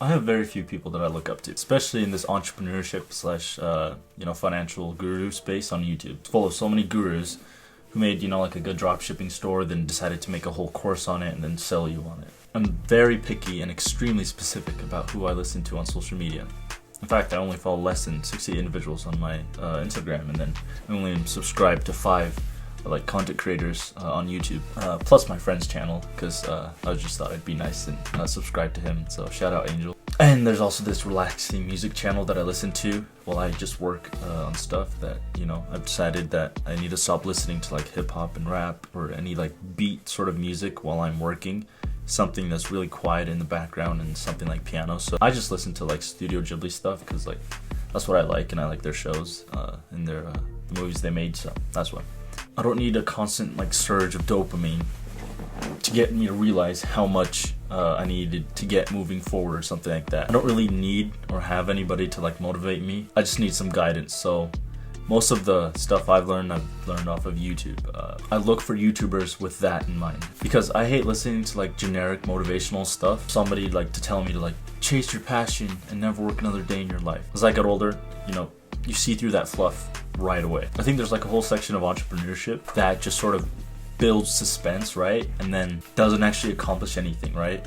I have very few people that I look up to, especially in this entrepreneurship slash, financial guru space on YouTube. It's full of so many gurus who made, like a good drop shipping store, then decided to make a whole course on it and then sell you on it. I'm very picky and extremely specific about who I listen to on social media. In fact, I only follow less than 60 individuals on my Instagram, and then I only subscribe to 5 content creators on YouTube, plus my friend's channel, because I just thought I'd be nice and subscribe to him. So shout out Angel. And there's also this relaxing music channel that I listen to while I just work on stuff that, I've decided that I need to stop listening to hip hop and rap or any beat sort of music while I'm working. Something that's really quiet in the background and something like piano. So I just listen to Studio Ghibli stuff because that's what I like, and I like their shows and their the movies they made. So that's why. I don't need a constant surge of dopamine to get me to realize how much I needed to get moving forward or something like that. I don't really need or have anybody to motivate me. I just need some guidance. So most of the stuff I've learned off of YouTube. I look for YouTubers with that in mind because I hate listening to generic motivational stuff. Somebody to tell me to chase your passion and never work another day in your life. As I got older, you see through that fluff right away. I think there's a whole section of entrepreneurship that just sort of builds suspense, right? And then doesn't actually accomplish anything, right?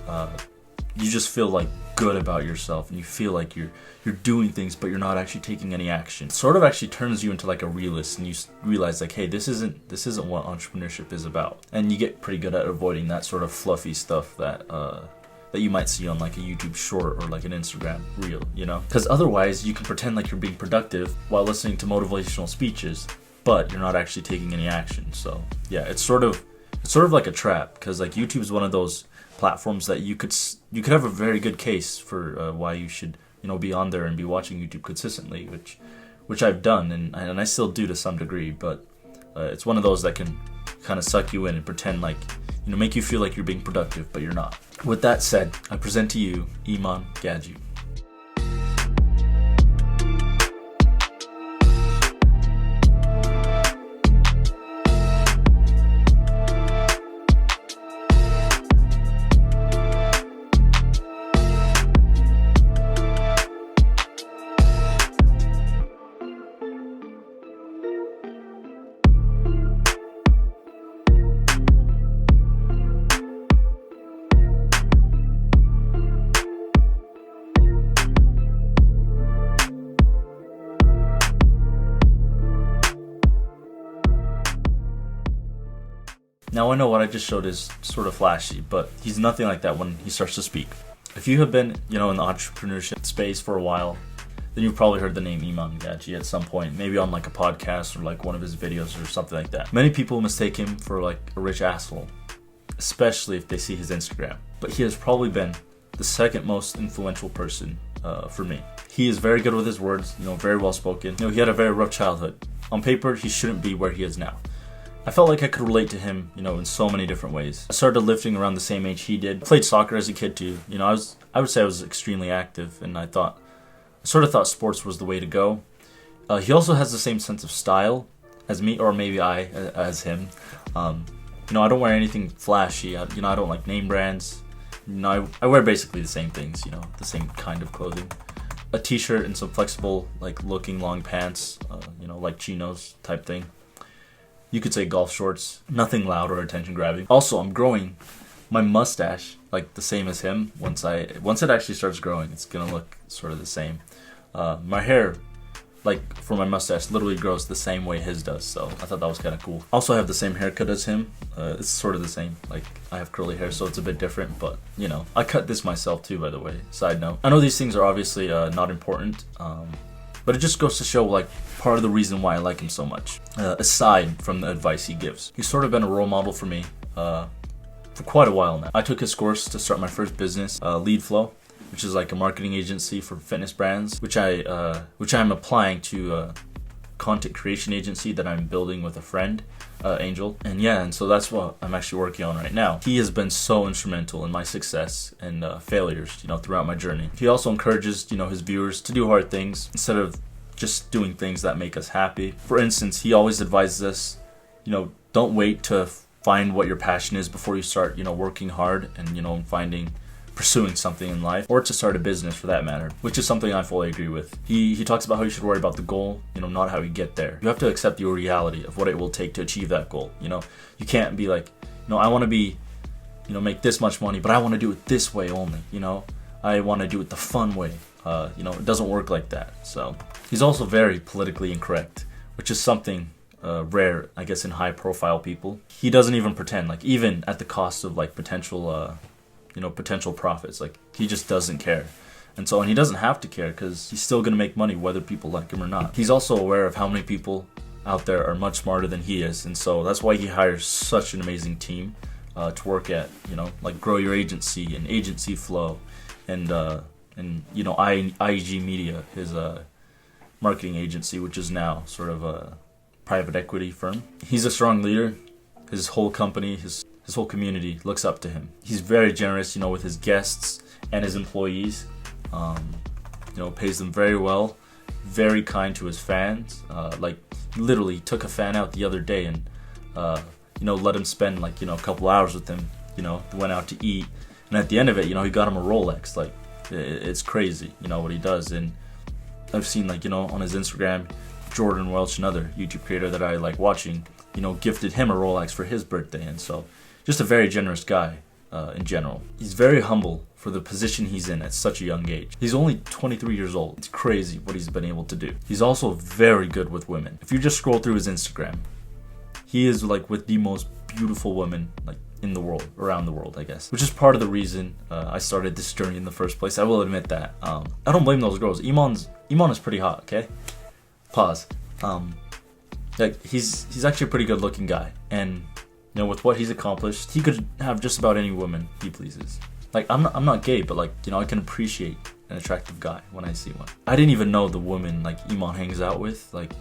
You just feel good about yourself, and you feel like you're doing things, but you're not actually taking any action. It sort of actually turns you into a realist, and you realize hey, this isn't what entrepreneurship is about. And you get pretty good at avoiding that sort of fluffy stuff that you might see on a YouTube short or an Instagram reel, Because otherwise you can pretend you're being productive while listening to motivational speeches, but you're not actually taking any action. So yeah, it's sort of like a trap, because YouTube is one of those platforms that you could have a very good case for why you should be on there and be watching YouTube consistently, which I've done and I still do to some degree, but it's one of those that can kind of suck you in and pretend make you feel like you're being productive, but you're not. With that said, I present to you Iman, Ghadzhi. Now I know what I just showed is sort of flashy, but he's nothing like that when he starts to speak. If you have been, in the entrepreneurship space for a while, then you've probably heard the name Iman Ghadzhi at some point, maybe on a podcast or one of his videos or something like that. Many people mistake him for a rich asshole, especially if they see his Instagram. But he has probably been the second most influential person for me. He is very good with his words, very well spoken. He had a very rough childhood. On paper, he shouldn't be where he is now. I felt like I could relate to him, in so many different ways. I started lifting around the same age he did. I played soccer as a kid too. I would say I was extremely active, and I sort of thought sports was the way to go. He also has the same sense of style as me, or maybe I as him. I don't wear anything flashy. I don't like name brands. I wear basically the same things, the same kind of clothing. A t-shirt and some flexible, looking long pants, like chinos type thing. You could say golf shorts, nothing loud or attention grabbing. Also, I'm growing my mustache the same as him. Once it actually starts growing, it's gonna look sort of the same. My hair, for my mustache, literally grows the same way his does. So I thought that was kind of cool. Also, I have the same haircut as him. It's sort of the same. I have curly hair, so it's a bit different. But I cut this myself too, by the way. Side note. I know these things are obviously not important. But it just goes to show part of the reason why I like him so much, aside from the advice he gives. He's sort of been a role model for me for quite a while now. I took his course to start my first business, Lead Flow, which is a marketing agency for fitness brands, which I'm applying to a content creation agency that I'm building with a friend, Angel. And so that's what I'm actually working on right now. He has been so instrumental in my success and failures, throughout my journey. He also encourages, his viewers to do hard things instead of just doing things that make us happy. For instance, he always advises us, don't wait to find what your passion is before you start, working hard and, finding pursuing something in life, or to start a business for that matter, which is something I fully agree with. He talks about how you should worry about the goal, not how you get there. You have to accept your reality of what it will take to achieve that goal. You can't be like, I want to be, make this much money, but I want to do it this way only. I want to do it the fun way. It doesn't work like that. So he's also very politically incorrect, which is something rare, I guess, in high-profile people. He doesn't even pretend, like, even at the cost of like potential profits. Like, he just doesn't care. And he doesn't have to care, because he's still gonna make money whether people like him or not. He's also aware of how many people out there are much smarter than he is, and so that's why he hires such an amazing team to work at, like Grow Your Agency and Agency Flow, and IG Media, his marketing agency, which is now sort of a private equity firm. He's a strong leader. His whole company, his whole community looks up to him. He's very generous, with his guests and his employees. Pays them very well. Very kind to his fans. Like, literally took a fan out the other day and let him spend like a couple hours with him. Went out to eat, and at the end of it, he got him a Rolex. Like, it's crazy, what he does. And I've seen on his Instagram, Jordan Welch, another YouTube creator that I like watching, gifted him a Rolex for his birthday. And so, just a very generous guy in general. He's very humble for the position he's in at such a young age. He's only 23 years old. It's crazy what he's been able to do. He's also very good with women. If you just scroll through his Instagram, he is like with the most beautiful women like in the world, around the world, I guess. Which is part of the reason I started this journey in the first place. I will admit that. I don't blame those girls. Iman is pretty hot, okay? Pause. Like, he's actually a pretty good looking guy, and with what he's accomplished, he could have just about any woman he pleases. Like, I'm not gay, but like, I can appreciate an attractive guy when I see one. I didn't even know the woman like Iman hangs out with. Like,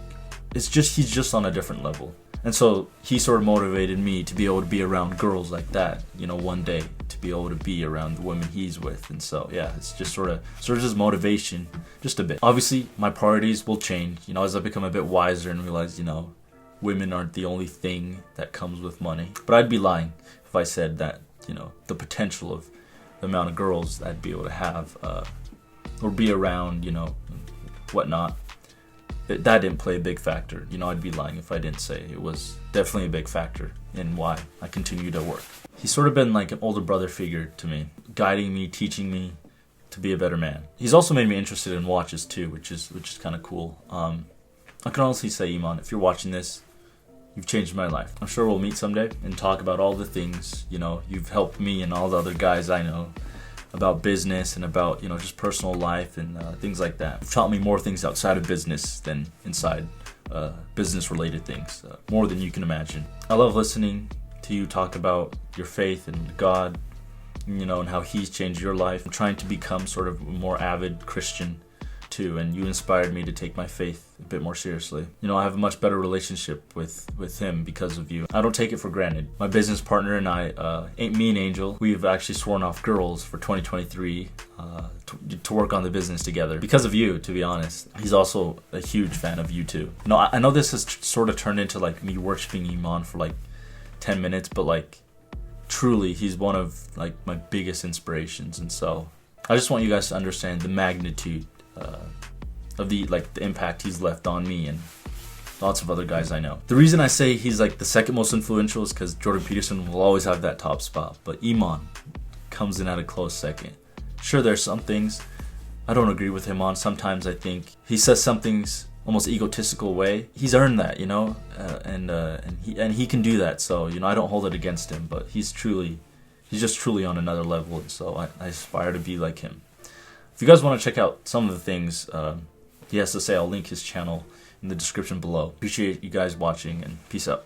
he's just on a different level. And so he sort of motivated me to be able to be around girls like that, one day, to be able to be around the women he's with. And so, yeah, it's just sort of his motivation, just a bit. Obviously, my priorities will change, as I become a bit wiser and realize, women aren't the only thing that comes with money. But I'd be lying if I said that, the potential of the amount of girls I'd be able to have, or be around, whatnot, that didn't play a big factor. I'd be lying if I didn't say it was definitely a big factor in why I continue to work. He's sort of been like an older brother figure to me, guiding me, teaching me to be a better man. He's also made me interested in watches too, which is kind of cool. I can honestly say, Iman, if you're watching this, you've changed my life. I'm sure we'll meet someday and talk about all the things, you've helped me and all the other guys I know about business and about, just personal life and things like that. You've taught me more things outside of business than inside business-related things, more than you can imagine. I love listening to you talk about your faith and God, and how He's changed your life. I'm trying to become sort of a more avid Christian too, and you inspired me to take my faith a bit more seriously. I have a much better relationship with him because of you. I don't take it for granted. My business partner and I, me and Angel, we've actually sworn off girls for 2023 to work on the business together because of you, to be honest. He's also a huge fan of you too. I know this has sort of turned into like me worshiping Iman for like 10 minutes, but like truly he's one of like my biggest inspirations. And so I just want you guys to understand the magnitude of the impact he's left on me and lots of other guys I know. The reason I say he's like the second most influential is because Jordan Peterson will always have that top spot, but Iman comes in at a close second. Sure, there's some things I don't agree with him on. Sometimes I think he says some things almost egotistical way. He's earned that, and he can do that. So I don't hold it against him, but he's just truly on another level, and so I aspire to be like him. If you guys want to check out some of the things he has to say, I'll link his channel in the description below. Appreciate you guys watching, and peace out.